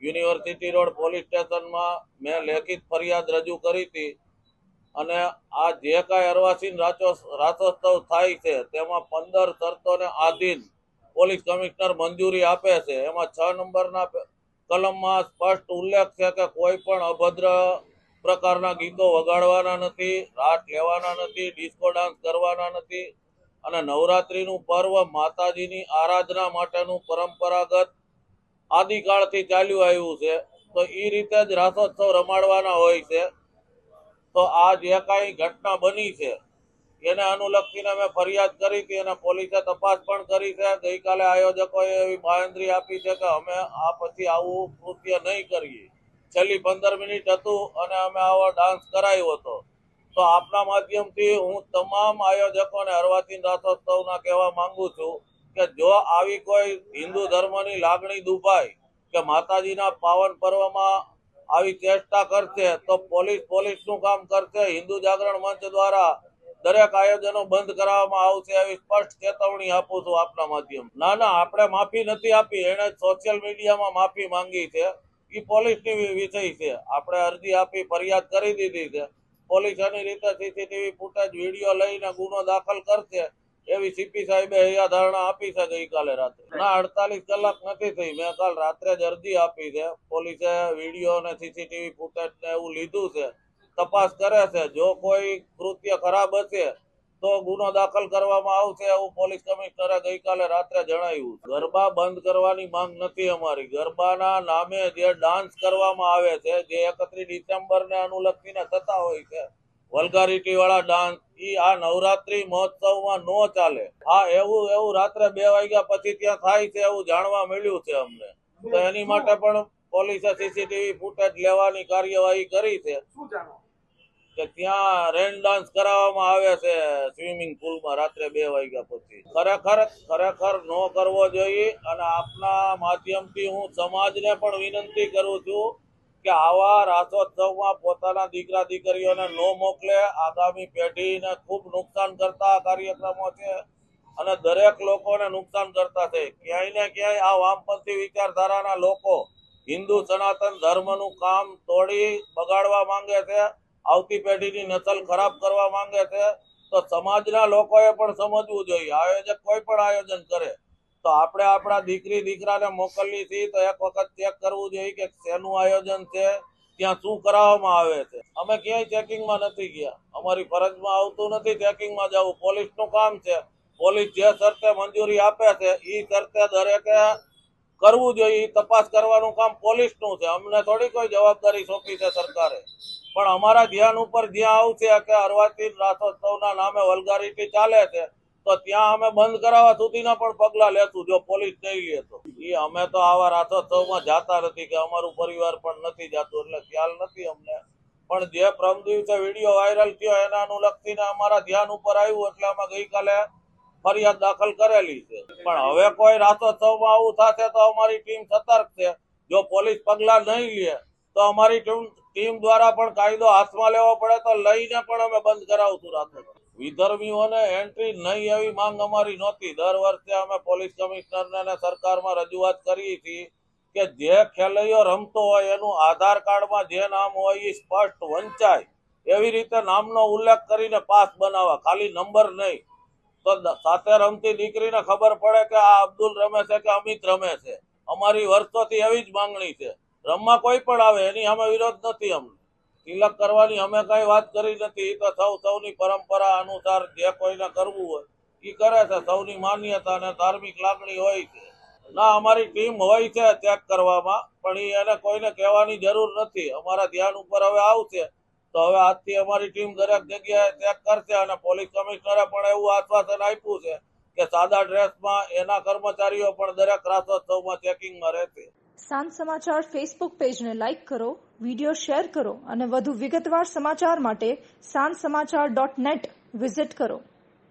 University road police સ્ટેશનમાં મેં લેખિત ફરિયાદ રજૂ કરી હતી અને આ જે કાંઈ અર્વાચીન રાસોત્સવ થાય છે તેમાં 15 શરતોને આધીન પોલીસ કમિશનર મંજૂરી આપે છે. એમાં 6 નંબરના કલમમાં સ્પષ્ટ ઉલ્લેખ છે કે કોઈ પણ અભદ્ર પ્રકારના ગીતો વગાડવાના નથી, રાસ લેવાના નથી, ડિસ્કો ડાન્સ કરવાના નથી અને નવરાત્રીનું પર્વ માતાજીની આરાધના માટેનું પરંપરાગત આદિકાળથી ચાલ્યું આવ્યું છે. તો એ રીતે જ રાસોત્સવ રમાડવાના હોય છે. તો આ જે કાંઈ ઘટના બની છે એને અનુલક્ષીને મેં ફરિયાદ કરી હતી અને પોલીસે તપાસ પણ કરી છે. ગઈકાલે આયોજકોએ એવી બાંહેધરી આપી છે કે અમે આ પછી આવું કૃત્ય નહીં કરીએ. છેલ્લી 15 મિનિટ હતું અને અમે આવો ડાન્સ કરાયો હતો. તો આપના માધ્યમથી હું તમામ આયોજકોને અર્વાચીન રાસોત્સવના કહેવા માંગુ છું કે જો આવી કોઈ હિન્દુ ધર્મની લાગણી દુભાય કે માતાજીના પાવન પર્વમાં આવી ચેષ્ટા કરશે તો પોલીસનું કામ કરશે. હિન્દુ જાગરણ મંચ દ્વારા દરેક આયોજનો બંધ કરાવવામાં આવશે એવી સ્પષ્ટ ચેતવણી આપું છું આપના માધ્યમ. ના, આપણે માફી નથી આપી. એને સોશિયલ મીડિયામાં માફી માંગી છે. એ પોલીસની વિષય છે. આપણે અરજી આપી, ફરિયાદ કરી દીધી છે. પોલીસ એની રીતે સીસીટીવી ફૂટેજ વિડીયો લઈને ગુનો દાખલ કરશે એવી સીપી સાહેબે અહીંયા ધારણા આપી છે ગઈકાલે રાત્રે. ના, 48 કલાક નથી થઈ. મેં કાલ રાત્રે જ અરજી આપી છે. પોલીસે વિડીયો અને સીસીટીવી ફૂટેજ ને એવું લીધું છે, તપાસ કરે છે. જો કોઈ કૃત્ય ખરાબ હશે તો ગુનો દાખલ કરવામાં આવશે એવું પોલીસ કમિશનરે ગઈકાલે રાત્રે જણાવ્યું. ગરબા બંધ કરવાની માંગ નથી અમારી. ગરબાના નામે જે ડાન્સ કરવામાં આવે છે, જે 31 ડિસેમ્બરને અનુલક્ષીને થતા હોય છે વલ્ગારિટી વાળા ડાન્સ, ઈ આ નવરાત્રી મહોત્સવમાં નો ચાલે. હા, એવું રાત્રે 2 વાગ્યા પછી ત્યાં થાય છે એવું જાણવા મળ્યું છે અમને. તો એની માટે પણ પોલીસે સીસીટીવી ફૂટેજ લેવાની કાર્યવાહી કરી છે કે ત્યાં રેન ડાન્સ કરાવવામાં આવે છે સ્વિમિંગ પુલમાં રાત્રે 2 વાગ્યા પછી. ખરેખર નો કરવો જોઈએ. અને આપના માધ્યમથી હું સમાજને પણ વિનંતી કરું છું કે આવા રાસોત્સવમાં પોતાના દીકરા દીકરીઓને નો મોકલે. આગામી પેઢીને ખૂબ નુકસાન કરતા કાર્યક્રમો છે અને દરેક લોકોને નુકસાન કરતા છે. ક્યાંય ને ક્યાંય આ વામપંથી વિચારધારાના લોકો હિન્દુ સનાતન ધર્મનું કામ તોડી બગાડવા માંગે છે, આવતી પેઢીની નસલ ખરાબ કરવા માંગે છે. તો સમાજના લોકોએ પણ સમજવું જોઈએ. આયોજક કોઈ પણ આયોજન કરે તો આપણે આપણા દીકરી દીકરાને મોકલીએ છીએ તો એક વખત ચેક કરવું જોઈએ કે શેનું આયોજન છે, ત્યાં શું કરાવવામાં આવે છે. અમે ક્યાંય ચેકિંગમાં નથી ગયા. અમારી ફરજમાં આવતું નથી ચેકિંગમાં જવું. પોલીસનું કામ છે. પોલીસ જે શરતે મંજૂરી આપે છે એ શરતે દરેકે કરવું જોઈએ. તપાસ કરવાનું કામ પોલીસનું છે. અમને થોડી કોઈ જવાબદારી સોંપી છે સરકારે. પણ અમારા ધ્યાન ઉપર જ્યાં આવશે કે અર્વાચીન રાસોત્સવના નામે વલ્ગારિટી ચાલે છે તો ત્યાં અમે બંધ કરાવવા સુધીના પણ પગલા લેશું જો પોલીસ નહીં લે તો. અમે તો આવા રાસોત્સવમાં જાતા નથી કે અમારું પરિવાર પણ નથી જાતું, એટલે ખ્યાલ નથી અમને. પણ જે પ્રમ દિવસે વિડીયો વાયરલ થયો એના અનુલક્ષીને અમારા ધ્યાન ઉપર આવ્યું એટલે અમે ગઈકાલે ફરિયાદ દાખલ કરેલી છે. પણ હવે કોઈ રાસોત્સવમાં આવું થશે તો અમારી ટીમ સતર્ક છે. જો પોલીસ પગલા નહીં લે તો અમારી ટીમ દ્વારા પણ કાયદો હાથમાં લેવો પડે તો લઈને પણ અમે બંધ કરાવશું રાસોત્સવ. વિધર્મીઓને એન્ટ્રી નહીં એવી માંગ અમારી નહોતી. દર વર્ષે અમે પોલીસ કમિશનરને અને સરકારમાં રજૂઆત કરીએ છીએ કે જે ખેલૈયો રમતો હોય એનું આધાર કાર્ડમાં જે નામ હોય એ સ્પષ્ટ વંચાય એવી રીતે નામનો ઉલ્લેખ કરીને પાસ બનાવવા, ખાલી નંબર નહીં. તો સાથે રમતી દીકરીને ખબર પડે કે આ અબ્દુલ રમે છે કે અમિત રમે છે. અમારી વર્ષોથી એવી જ માંગણી છે. રમવા કોઈ પણ આવે એની અમે વિરોધ નથી. અમને તિલક કરવાની અમે કઈ વાત કરી નથી. તો સૌની પરંપરા અનુસાર જે કોઈને કરવું હોય એ કરે છે. સૌની માન્યતા અને ધાર્મિક લાગણી હોય છે. ના, અમારી ટીમ હોય છે ચેક કરવામાં, પણ એને કોઈને કહેવાની જરૂર નથી. અમારા ધ્યાન ઉપર હવે આવશે તો હવે આજથી અમારી ટીમ દરેક જગ્યાએ ચેક કરશે. અને પોલીસ કમિશનરે પણ એવું આશ્વાસન આપ્યું છે કે સાદા ડ્રેસમાં એના કર્મચારીઓ પણ દરેક રાસોત્સવમાં ચેકિંગમાં રહેશે. સાંજ સમાચાર ફેસબુક પેજને લાઇક કરો, વિડીયો શેર કરો અને વધુ વિગતવાર સમાચાર માટે sanssamachar.net વિઝિટ કરો.